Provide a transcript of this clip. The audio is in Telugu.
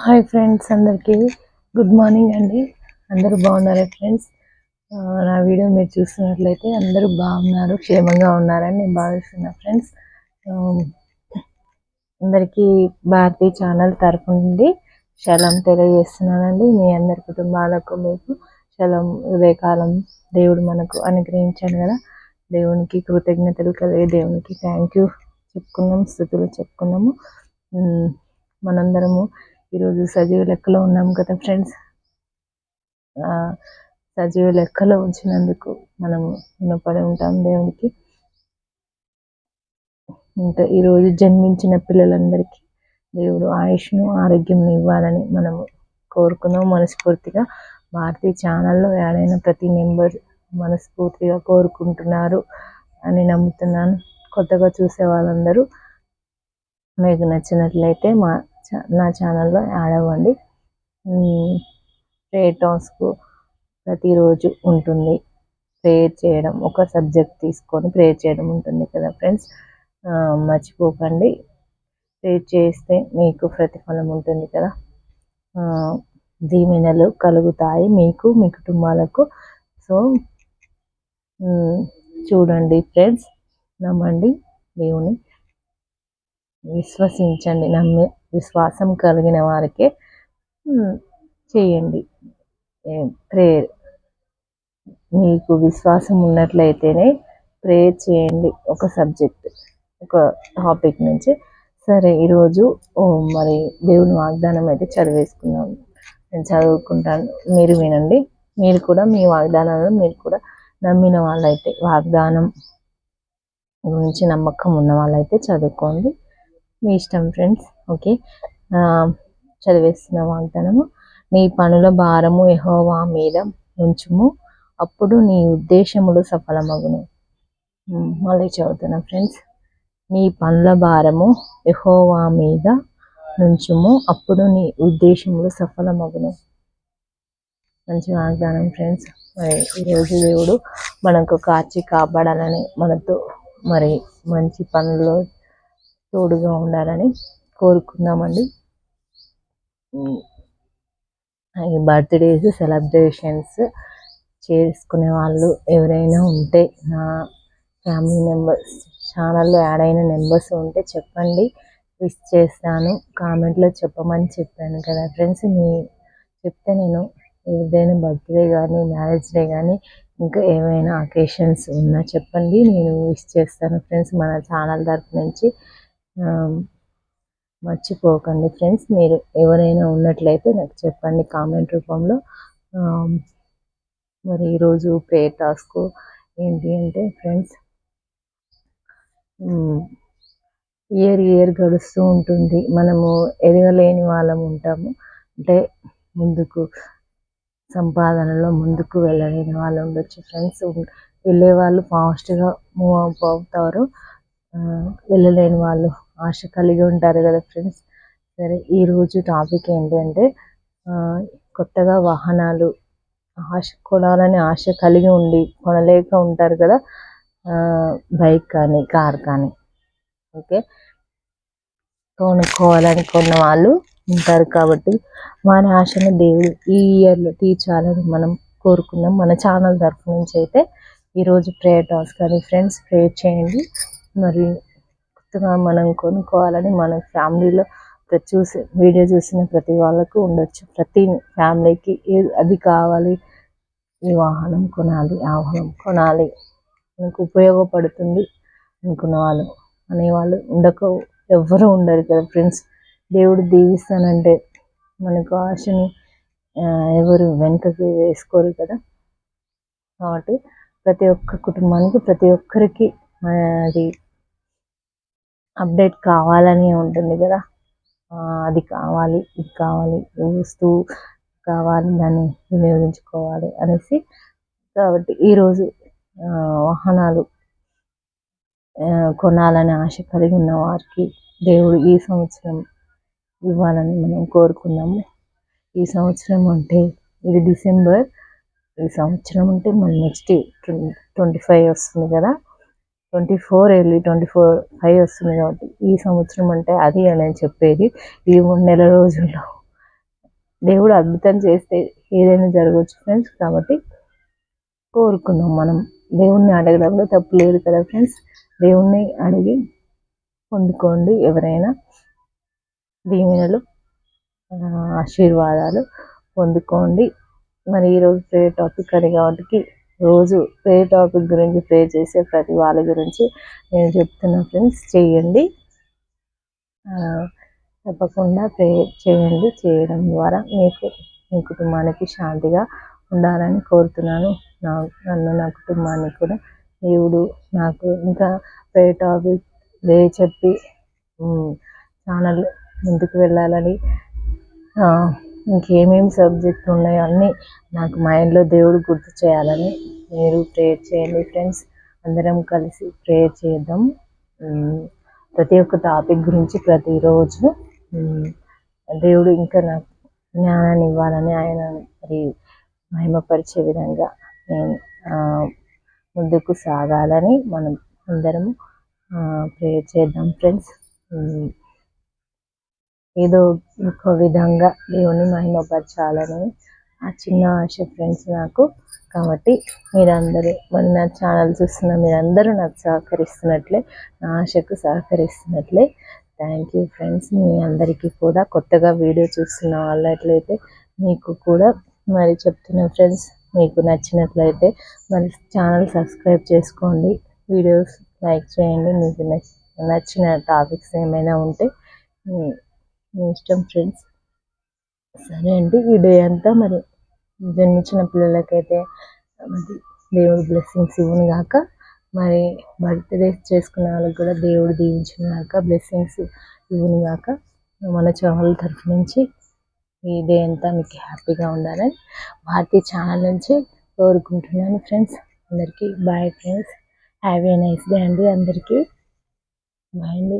హాయ్ ఫ్రెండ్స్, అందరికీ గుడ్ మార్నింగ్ అండి. అందరూ బాగున్నారా ఫ్రెండ్స్? నా వీడియో మీరు చూస్తున్నట్లయితే అందరూ బాగున్నారు, క్షేమంగా ఉన్నారని నేను భావిస్తున్నా ఫ్రెండ్స్. అందరికీ భారతీ ఛానల్ తరఫు నుండి శలం తెలియజేస్తున్నానండి. మీ అందరి కుటుంబాలకు మీకు శలం ఉదయకాలం దేవుడు మనకు అనుగ్రహించాడు కదా. దేవునికి కృతజ్ఞతలు కలిగే దేవునికి థ్యాంక్ యూ చెప్పుకున్నాము, స్థుతులు చెప్పుకున్నాము. మనందరము ఈరోజు సజీవ లెక్కలో ఉన్నాం కదా ఫ్రెండ్స్. సజీవ లెక్కలో ఉంచినందుకు మనము రుణపడి ఉంటాం దేవునికి. ఇంకా ఈరోజు జన్మించిన పిల్లలందరికీ దేవుడు ఆయుష్ను ఆరోగ్యం ఇవ్వాలని మనము కోరుకున్నాం మనస్ఫూర్తిగా. భారతీయ ఛానల్లో యాడ్ అయిన ప్రతి మెంబర్ మనస్ఫూర్తిగా కోరుకుంటున్నారు అని నమ్ముతున్నాను. కొత్తగా చూసే వాళ్ళందరూ మీకు నచ్చినట్లయితే నా ఛానల్లో యాడ్ అవ్వండి. ప్రేయర్ టాస్క్ ప్రతిరోజు ఉంటుంది. ప్రేయర్ చేయడం, ఒక సబ్జెక్ట్ తీసుకొని ప్రేయర్ చేయడం ఉంటుంది కదా ఫ్రెండ్స్. మర్చిపోకండి, ప్రేయర్ చేస్తే మీకు ప్రతిఫలం ఉంటుంది కదా. దీవెనలు కలుగుతాయి మీకు, మీ కుటుంబాలకు. సో చూడండి ఫ్రెండ్స్, నమ్మండి దేవుని, విశ్వసించండి. విశ్వాసం కలిగిన వారికే చేయండి ప్రేయర్. మీకు విశ్వాసం ఉన్నట్లయితేనే ప్రేయర్ చేయండి. ఒక సబ్జెక్ట్, ఒక టాపిక్ నుంచి. సరే, ఈరోజు మరి దేవుని వాగ్దానం అయితే చదివేసుకున్నాను. నేను చదువుకుంటాను, మీరు వినండి. మీరు కూడా మీ వాగ్దానాలను మీరు కూడా నమ్మిన వాళ్ళైతే, వాగ్దానం గురించి నమ్మకం ఉన్న వాళ్ళైతే చదువుకోండి, మీ ఇష్టం ఫ్రెండ్స్. ఓకే, చదివేస్తున్న వాగ్దానము. నీ పనుల భారము యెహోవా మీద ఉంచుము, అప్పుడు నీ ఉద్దేశములు సఫలమగును. మళ్ళీ చదువుతున్నా ఫ్రెండ్స్. నీ పనుల భారము యెహోవా మీద నుంచుము, అప్పుడు నీ ఉద్దేశములు సఫలమగును. మంచి వాగ్దానం ఫ్రెండ్స్. మరి ఈరోజు దేవుడు మనకు కాచి కాపాడాలని, మనతో మరి మంచి పనుల్లో తోడుగా ఉండాలని కోరుకుందామండి. ఈ బర్త్డేస్ సెలబ్రేషన్స్ చేసుకునే వాళ్ళు ఎవరైనా ఉంటే, నా ఫ్యామిలీ మెంబర్స్, ఛానల్లో యాడ్ అయిన మెంబర్స్ ఉంటే చెప్పండి, విష్ చేస్తాను. కామెంట్లో చెప్పమని చెప్పాను కదా ఫ్రెండ్స్. చెప్తే నేను ఏదైనా బర్త్డే కానీ, మ్యారేజ్ డే కానీ, ఇంకా ఏమైనా అకేషన్స్ ఉన్నా చెప్పండి, నేను విష్ చేస్తాను ఫ్రెండ్స్. మన ఛానల్ తరఫు నుంచి మర్చిపోకండి ఫ్రెండ్స్. మీరు ఎవరైనా ఉన్నట్లయితే నాకు చెప్పండి కామెంట్ రూపంలో. మరి ఈరోజు ప్రేయర్ టాస్క్ ఏంటి అంటే ఫ్రెండ్స్, ఇయర్ గడుస్తూ ఉంటుంది, మనము ఎదగలేని వాళ్ళం ఉంటాము. అంటే ముందుకు సంపాదనలో ముందుకు వెళ్ళలేని వాళ్ళు ఉండొచ్చు ఫ్రెండ్స్. వెళ్ళే వాళ్ళు ఫాస్ట్గా మూవ్ అప్ అవుతారు, వెళ్ళలేని వాళ్ళు ఆశ కలిగి ఉంటారు కదా ఫ్రెండ్స్. సరే, ఈరోజు టాపిక్ ఏంటంటే, కొత్తగా వాహనాలు కొనాలని ఆశ కలిగి ఉండి కొనలేక ఉంటారు కదా, బైక్ కానీ కార్ కానీ. ఓకే, కొనుక్కోవాలనుకున్న వాళ్ళు ఉంటారు కాబట్టి వారి ఆశను దేవుడు ఈ ఇయర్లో తీర్చాలని మనం కోరుకుందాం. మన ఛానల్ తరఫు నుంచి అయితే ఈరోజు ప్రేయర్ టాస్క్ అని ఫ్రెండ్స్, ప్రేయర్ చేయండి. మరి కొత్తగా మనం కొనుక్కోవాలని మన ఫ్యామిలీలో వీడియో చూసిన ప్రతి వాళ్ళకు ఉండొచ్చు. ప్రతి ఫ్యామిలీకి అది కావాలి, ఈ వాహనం కొనాలి, ఆ వాహనం కొనాలి, మనకు ఉపయోగపడుతుంది అనుకున్న వాళ్ళు అనేవాళ్ళు ఎవ్వరూ ఉండరు కదా ఫ్రెండ్స్. దేవుడు దీవిస్తానంటే మనకు ఆశని ఎవరు వెనుకకి వేసుకోరు కదా. కాబట్టి ప్రతి ఒక్క కుటుంబానికి, ప్రతి ఒక్కరికి అది అప్డేట్ కావాలని ఉంటుంది కదా. అది కావాలి, ఇది కావాలి, వస్తువు కావాలి, దాన్ని వినియోగించుకోవాలి అనేసి. కాబట్టి ఈరోజు వాహనాలు కొనాలని ఆశ కలిగి ఉన్న వారికి దేవుడు ఈ సంవత్సరం ఇవ్వాలని మనం కోరుకుందాము. ఈ సంవత్సరం అంటే ఇది డిసెంబర్, ఈ సంవత్సరం అంటే మళ్ళీ నెక్స్ట్ 25 వస్తుంది కదా, 24 వెళ్ళి 25 వస్తుంది. కాబట్టి ఈ సంవత్సరం అంటే అది అని చెప్పేది. ఈ 3 నెల రోజుల్లో దేవుడు అద్భుతం చేస్తే ఏదైనా జరగవచ్చు ఫ్రెండ్స్. కాబట్టి కోరుకుందాం మనం. దేవుణ్ణి అడగడంలో తప్పు లేదు కదా ఫ్రెండ్స్. దేవుణ్ణి అడిగి పొందుకోండి ఎవరైనా దీవెనలు, ఆశీర్వాదాలు పొందుకోండి. మరి ఈరోజు ప్రేయర్ టాపిక్ అని కాబట్టి రోజు ప్రేయర్ టాపిక్ గురించి ప్రే చేసే ప్రతి వాళ్ళ గురించి నేను చెప్తున్నా ఫ్రెండ్స్. చేయండి, తప్పకుండా ప్రే చేయండి. చేయడం ద్వారా మీకు, మీ కుటుంబానికి శాంతిగా ఉండాలని కోరుతున్నాను. నన్ను, నా కుటుంబాన్ని కూడా దేవుడు నాకు ఇంకా ప్రేయర్ టాపిక్ చెప్పి ఛానల్ ముందుకు వెళ్ళాలని, ఇంకేమేమి సబ్జెక్ట్ ఉన్నాయో అన్నీ నాకు మైండ్లో దేవుడు గుర్తు చేయాలని మీరు ప్రేయర్ చేయండి ఫ్రెండ్స్. అందరం కలిసి ప్రేయర్ చేద్దాం. ప్రతి ఒక్క టాపిక్ గురించి ప్రతిరోజు దేవుడు ఇంకా నాకు జ్ఞానాన్ని ఇవ్వాలని, ఆయన మరి మహిమపరిచే విధంగా నేను ముందుకు సాగాలని మనం అందరం ప్రేయర్ చేద్దాం ఫ్రెండ్స్. ఏదో ఇంకో విధంగా దేవుని మహిమపరచాలని ఆ చిన్న ఆశ ఫ్రెండ్స్ నాకు. కాబట్టి మీరందరూ మరి నా ఛానల్ చూస్తున్న మీరందరూ నాకు సహకరిస్తున్నట్లే, నా ఆశకు సహకరిస్తున్నట్లే. Thank you friends. మీ అందరికీ కూడా కొత్తగా వీడియో చూస్తున్న వాళ్ళట్లయితే మీకు కూడా మరి చెప్తున్నా ఫ్రెండ్స్, మీకు నచ్చినట్లయితే మరి ఛానల్ సబ్స్క్రైబ్ చేసుకోండి, వీడియోస్ లైక్ చేయండి. మీకు నచ్చిన టాపిక్స్ ఏమైనా ఉంటే మీ ఇష్టం ఫ్రెండ్స్. సరే అండి, వీడియో అంతా మరి జన్మించిన పిల్లలకైతే మరి దేవుడు బ్లెస్సింగ్స్ ఇవ్వను గాక, మరి బర్త్డే చేసుకున్న వాళ్ళకి కూడా దేవుడు దీవించిన గాక, బ్లెస్సింగ్స్ ఇవ్వను గాక. మన ఛానల్ తరఫు నుంచి ఈ డే అంతా మీకు హ్యాపీగా ఉండాలని భారతీయ ఛానల్ నుంచి కోరుకుంటున్నాను ఫ్రెండ్స్. అందరికీ bye friends. Have a nice day అండి అందరికీ. బాయ్ అండి.